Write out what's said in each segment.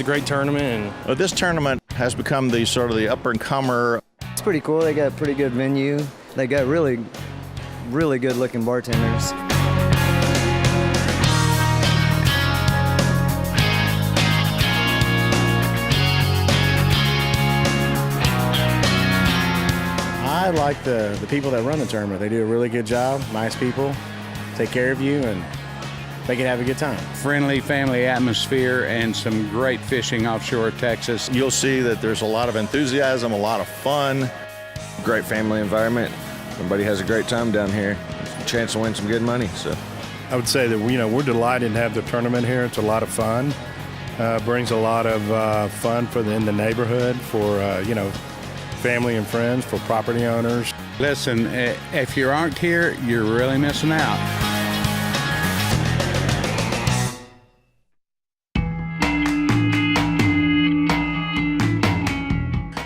great tournament. And this tournament has become the sort of the up-and-comer. It's pretty cool. They got a pretty good venue. They got really, really good-looking bartenders. I like the people that run the tournament. They do a really good job, nice people, take care of you, and make it have a good time. Friendly family atmosphere and some great fishing offshore Texas. You'll see that there's a lot of enthusiasm, a lot of fun. Great family environment. Everybody has a great time down here. A chance to win some good money. So, I would say that we're delighted to have the tournament here. It's a lot of fun. Brings a lot of fun in the neighborhood for family and friends, for property owners. Listen, if you aren't here, you're really missing out.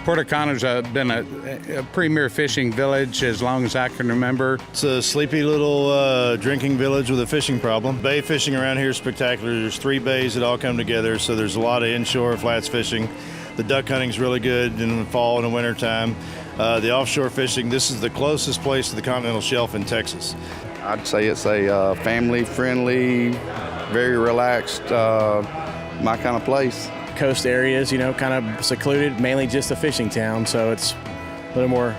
Port O'Connor's been a premier fishing village as long as I can remember. It's a sleepy little drinking village with a fishing problem. Bay fishing around here is spectacular. There's 3 bays that all come together, so there's a lot of inshore flats fishing. The duck hunting's really good in the fall and the winter time. The offshore fishing, this is the closest place to the continental shelf in Texas. I'd say it's a family-friendly, very relaxed, my kind of place. Coast areas, kind of secluded, mainly just a fishing town, so it's a little more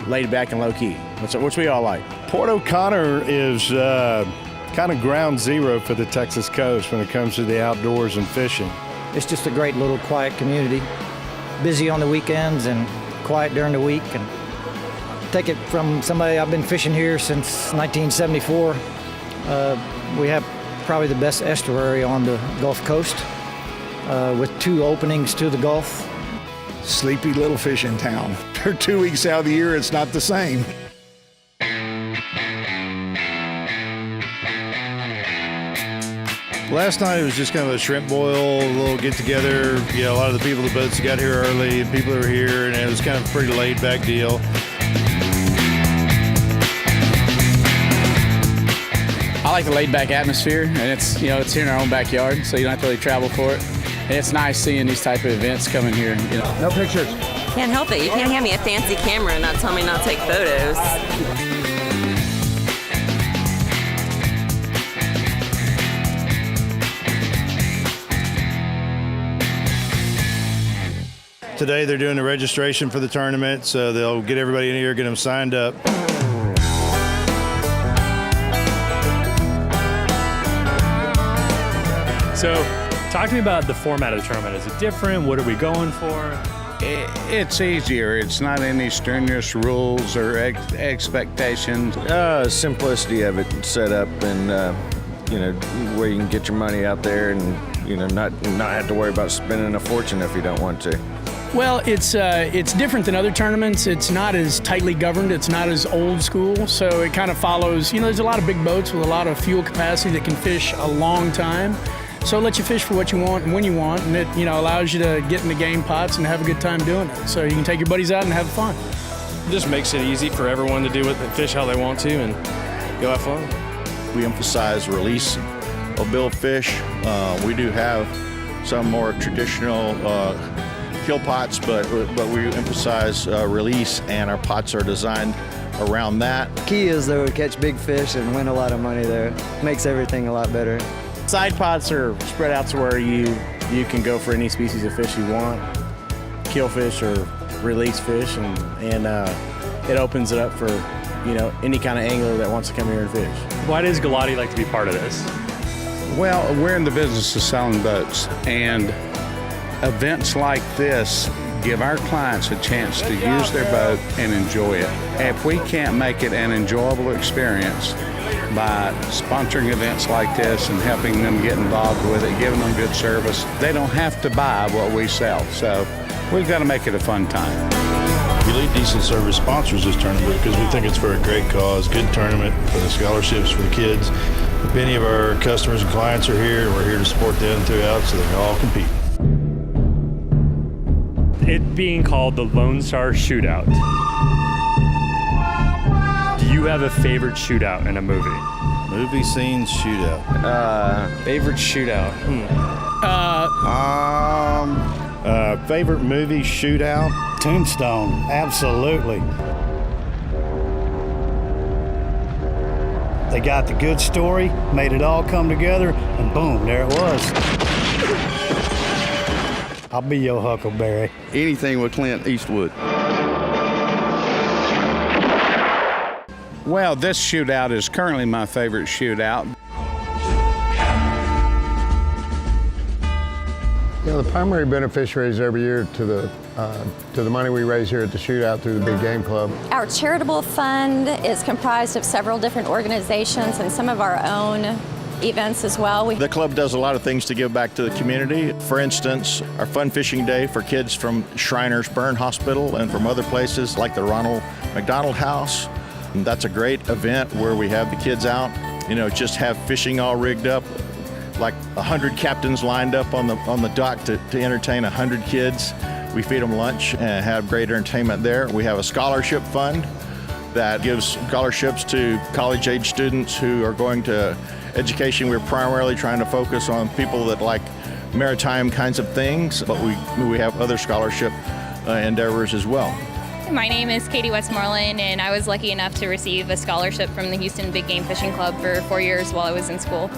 laid back and low-key, which we all like. Port O'Connor is kind of ground zero for the Texas coast when it comes to the outdoors and fishing. It's just a great little quiet community, busy on the weekends and quiet during the week. And take it from somebody, I've been fishing here since 1974. We have probably the best estuary on the Gulf Coast with 2 openings to the Gulf. Sleepy little fishing town. For 2 weeks out of the year, it's not the same. Last night it was just kind of a shrimp boil, a little get-together. A lot of the people, the boats got here early, and people were here, and it was kind of a pretty laid-back deal. I like the laid-back atmosphere, and it's here in our own backyard, so you don't have to really travel for it. And it's nice seeing these type of events coming here. No pictures. Can't help it. You can't hand me a fancy camera and not tell me not to take photos. Today they're doing the registration for the tournament, so they'll get everybody in here, get them signed up. so talk to me about the format of the tournament. Is it different? What are we going for? It's easier. It's not any strenuous rules or expectations. Simplicity of it set up, and where you can get your money out there, and not have to worry about spending a fortune if you don't want to. Well, it's different than other tournaments. It's not as tightly governed. It's not as old school. So it kind of follows, there's a lot of big boats with a lot of fuel capacity that can fish a long time. So it lets you fish for what you want and when you want, and it allows you to get in the game pots and have a good time doing it. So you can take your buddies out and have fun. It just makes it easy for everyone to do it, fish how they want to, and go have fun. We emphasize release of bill fish. We do have some more traditional kill pots, but we emphasize release, and our pots are designed around that. Key is though to catch big fish and win a lot of money there. Makes everything a lot better. Side pots are spread out to where you can go for any species of fish you want, kill fish or release fish, and it opens it up for any kind of angler that wants to come here and fish. Why does Galati like to be part of this? Well, we're in the business of selling boats, and events like this give our clients a chance to use their boat and enjoy it. If we can't make it an enjoyable experience by sponsoring events like this and helping them get involved with it, giving them good service, they don't have to buy what we sell. So we've got to make it a fun time. Elite Diesel Service sponsors this tournament because we think it's for a great cause, good tournament for the scholarships for the kids. Many of our customers and clients are here, and we're here to support them throughout so they can all compete. It being called the Lone Star Shootout. Do you have a favorite shootout in a movie? Movie scenes shootout. Favorite shootout? Favorite movie shootout? Tombstone, absolutely. They got the good story, made it all come together, and boom, there it was. I'll be your Huckleberry. Anything with Clint Eastwood. Well, this shootout is currently my favorite shootout. You know, the primary beneficiaries every year to the money we raise here at the Shootout through the Big Game Club. Our charitable fund is comprised of several different organizations and some of our own events as well. The club does a lot of things to give back to the community. For instance, our Fun Fishing Day for kids from Shriners Burn Hospital and from other places like the Ronald McDonald House. And that's a great event where we have the kids out, you know, just have fishing all rigged up, like 100 captains lined up on the dock to entertain 100 kids. We feed them lunch and have great entertainment there. We have a scholarship fund that gives scholarships to college-age students who are going to education. We're primarily trying to focus on people that like maritime kinds of things, but we have other scholarship endeavors as well. My name is Katie Westmoreland, and I was lucky enough to receive a scholarship from the Houston Big Game Fishing Club for 4 years while I was in school.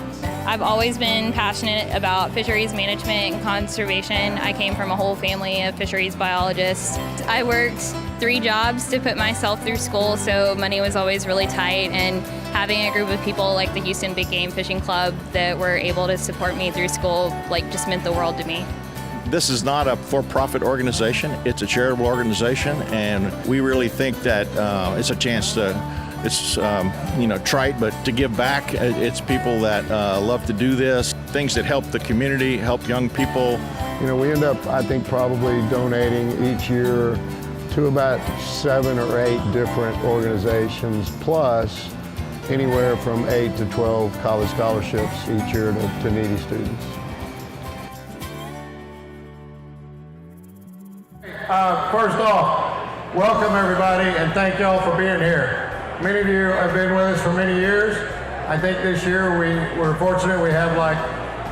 I've always been passionate about fisheries management and conservation. I came from a whole family of fisheries biologists. I worked 3 jobs to put myself through school, so money was always really tight, and having a group of people like the Houston Big Game Fishing Club that were able to support me through school just meant the world to me. This is not a for-profit organization. It's a charitable organization, and we really think that it's a chance to, it's trite, but to give back. It's people that love to do this, things that help the community, help young people. You know, we end up, I think, probably donating each year to about 7 or 8 different organizations, plus anywhere from 8 to 12 college scholarships each year to needy students. First off, welcome everybody and thank y'all for being here. Many of you have been with us for many years. I think this year we're fortunate we have like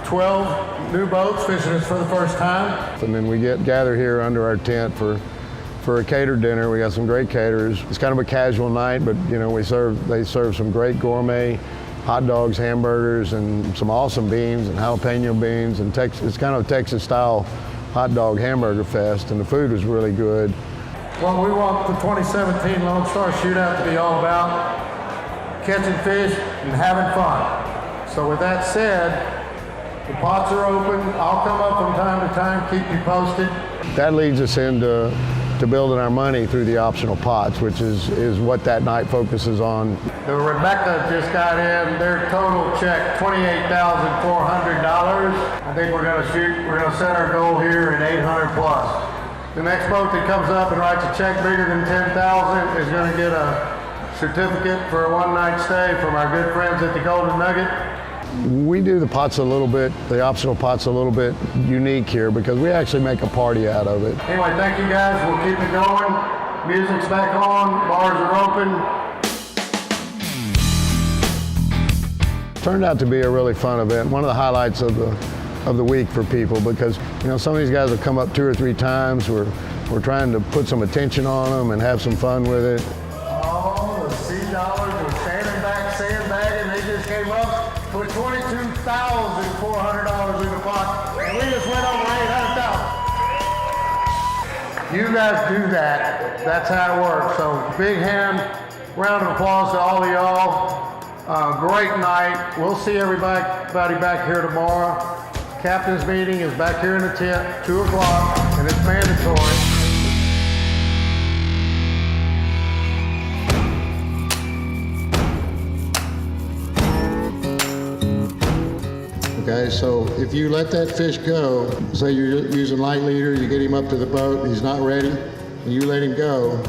12 new boats fishing us for the first time. And then we gather here under our tent for a catered dinner. We got some great caterers. It's kind of a casual night, but you know, they serve some great gourmet hot dogs, hamburgers, and some awesome beans and jalapeno beans. And it's kind of a Texas style hot dog hamburger fest, and the food was really good. What we want the 2017 Lone Star Shootout to be all about catching fish and having fun. So with that said, the pots are open. I'll come up from time to time, keep you posted. That leads us into building our money through the optional pots, which is what that night focuses on. The Rebecca just got in their total check, $28,400. I think we're gonna set our goal here at 800 plus. The next boat that comes up and writes a check bigger than 10,000 is gonna get a certificate for a one-night stay from our good friends at the Golden Nugget. We do the pots the optional pots a little bit unique here because we actually make a party out of it. Anyway, thank you guys. We'll keep it going. Music's back on, bars are open. Turned out to be a really fun event. One of the highlights of the week for people because you know some of these guys have come up 2 or 3 times. We're trying to put some attention on them and have some fun with it. Oh, the Sea Dollars were sandbagging. They just came up with $22,400 in the pot, and we just went over 800,000. You guys do that. That's how it works. So big round of applause to all of y'all. Great night. We'll see everybody back here tomorrow. Captain's meeting is back here in the tent, 2 o'clock, and it's mandatory. Okay, so if you let that fish go, say you're using light leader, you get him up to the boat, he's not ready, and you let him go,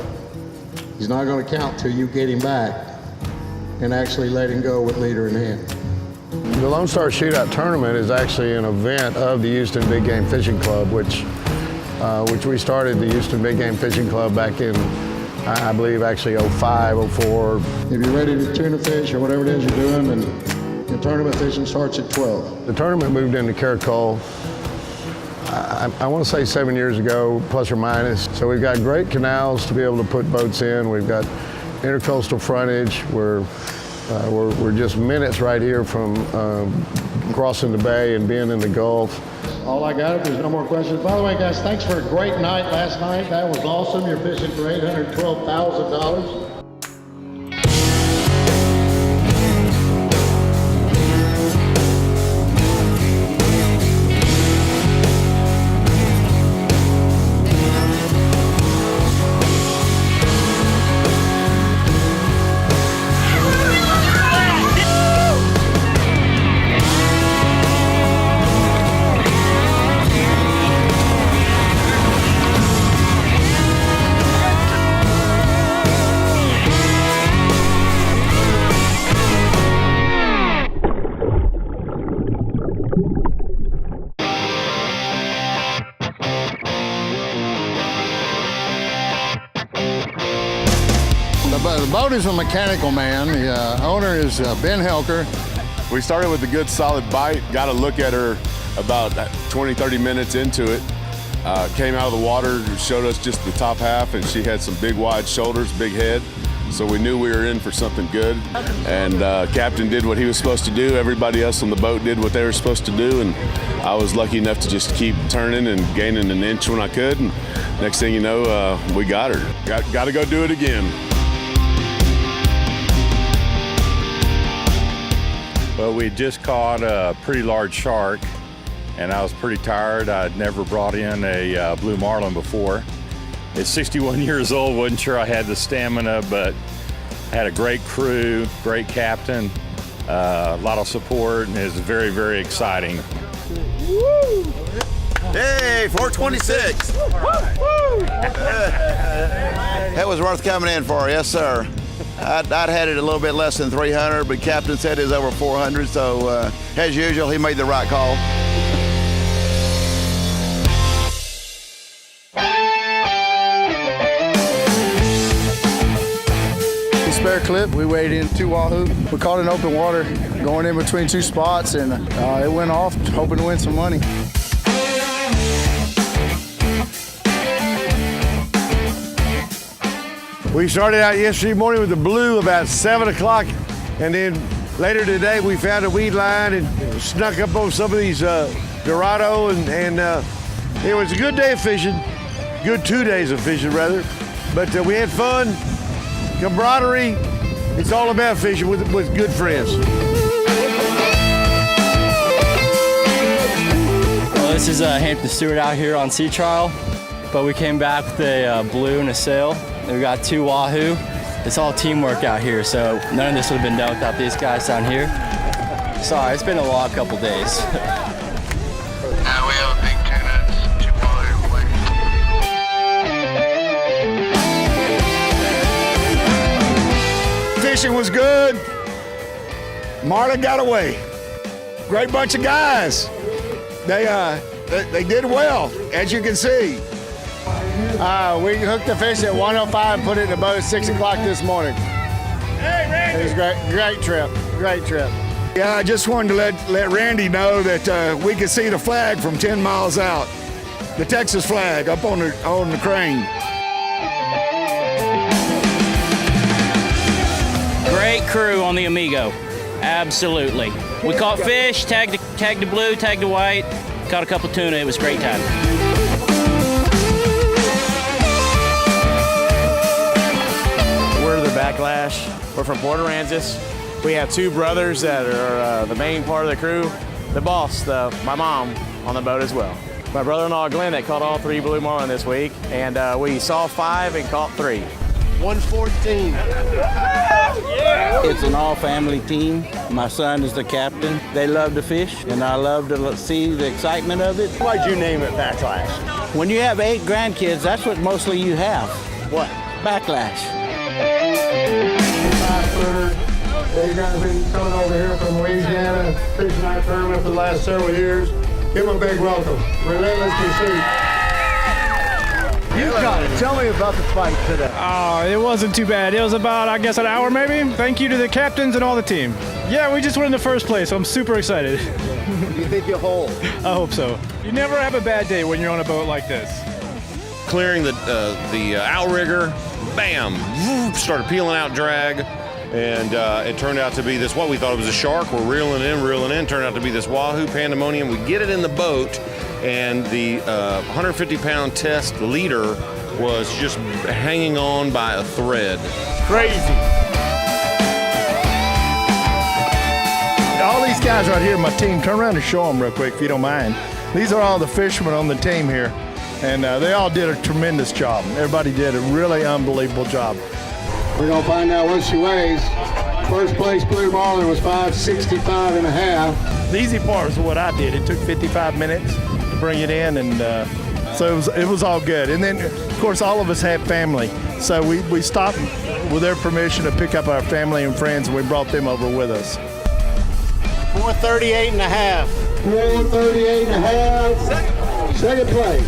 he's not going to count till you get him back and actually let him go with leader in hand. The Lone Star Shootout Tournament is actually an event of the Houston Big Game Fishing Club, which we started the Houston Big Game Fishing Club back in I believe actually 05, 04. If you're ready to tuna fish or whatever it is you're doing, and the tournament fishing starts at 12. The tournament moved into Caracol, I want to say 7 years ago, plus or minus. So we've got great canals to be able to put boats in. We've got intercoastal frontage. We're just minutes right here from crossing the bay and being in the Gulf. All I got, if there's no more questions. By the way, guys, thanks for a great night last night. That was awesome. You're fishing for $812,000. The boat is a mechanical man. The owner is Ben Helker. We started with a good solid bite, got a look at her about 20, 30 minutes into it. Came out of the water, showed us just the top half, and she had some big wide shoulders, big head. So we knew we were in for something good. And Captain did what he was supposed to do. Everybody else on the boat did what they were supposed to do. And I was lucky enough to just keep turning and gaining an inch when I could. And next thing you know, we got her. Got to go do it again. Well, we just caught a pretty large shark, and I was pretty tired. I'd never brought in a blue marlin before. At 61 years old, wasn't sure I had the stamina, but I had a great crew, great captain, a lot of support, and it was very, very exciting. Woo! Hey, 426. That was worth coming in for, yes, sir. I'd had it a little bit less than 300, but Captain said it was over 400, so as usual, he made the right call. Spare clip, we weighed in 2 wahoo. We caught in open water, going in between 2 spots, and it went off, hoping to win some money. We started out yesterday morning with the blue about 7 o'clock, and then later today we found a weed line and snuck up on some of these Dorado, and it was a good day of fishing, good 2 days of fishing rather, but we had fun, camaraderie. It's all about fishing with good friends. Well, this is Hampton Stewart out here on sea trial, but we came back with a blue and a sail. We got 2 wahoo. It's all teamwork out here, so none of this would have been done without these guys down here. Sorry, it's been a long couple days. We have a big tuna, 2 wahoo. Fishing was good. Marlin got away. Great bunch of guys. They did well, as you can see. We hooked the fish at 105 and put it in the boat at 6 o'clock this morning. Hey, Randy! It was great trip, great trip. Yeah, I just wanted to let Randy know that we could see the flag from 10 miles out. The Texas flag up on the crane. Great crew on the Amigo, absolutely. We caught fish, tagged the blue, tagged the white, caught a couple tuna. It was a great time. We're the Backlash. We're from Port Aransas. We have 2 brothers that are the main part of the crew. The boss, my mom, on the boat as well. My brother-in-law Glenn that caught all 3 blue marlin this week, and we saw 5 and caught 3. 114. It's an all-family team. My son is the captain. They love to fish, and I love to see the excitement of it. Why'd you name it Backlash? When you have 8 grandkids, that's what mostly you have. What? Backlash. They've been coming over here from Louisiana, fishing our tournament for the last several years. Give them a big welcome. Relentless Pursuit. You got it. Tell me about the fight today. It wasn't too bad. It was about, I guess, an hour maybe. Thank you to the captains and all the team. Yeah, we just went in the first place, so I'm super excited. Do you think you'll hold? I hope so. You never have a bad day when you're on a boat like this. Clearing the outrigger, bam, started peeling out drag, and it turned out to be this, what we thought it was a shark. We're reeling in, turned out to be this wahoo pandemonium. We get it in the boat, and the 150-pound test leader was just hanging on by a thread. Crazy. All these guys right here, my team, turn around and show them real quick if you don't mind. These are all the fishermen on the team here, and they all did a tremendous job. Everybody did a really unbelievable job. We're going to find out what she weighs. First place blue marlin was 565 and a half. The easy part was what I did. It took 55 minutes to bring it in, and so it was all good. And then, of course, all of us have family, so we stopped with their permission to pick up our family and friends, and we brought them over with us. 438 and a half. 438 and a half. Second place.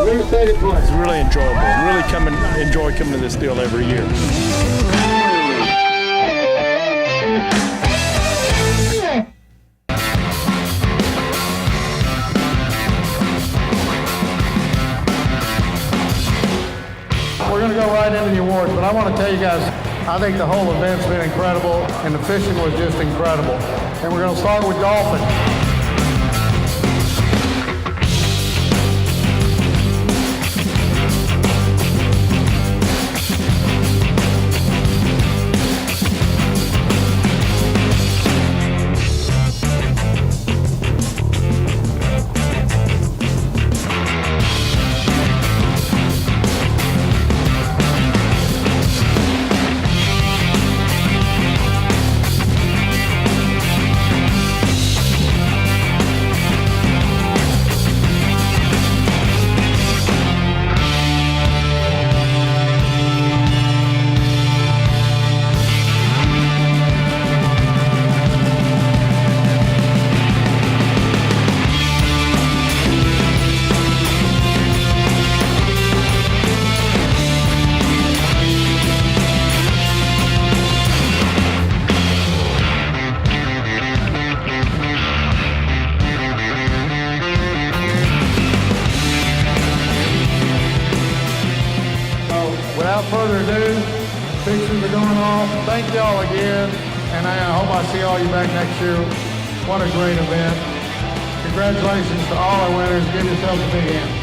New second place. It's really enjoyable. Really enjoy coming to this deal every year. We're going to go right into the awards, but I want to tell you guys, I think the whole event's been incredible, and the fishing was just incredible. And we're going to start with dolphin. Without further ado, pictures are going off. Thank y'all again, and I hope I see all you back next year. What a great event. Congratulations to all our winners. Give yourselves a big hand.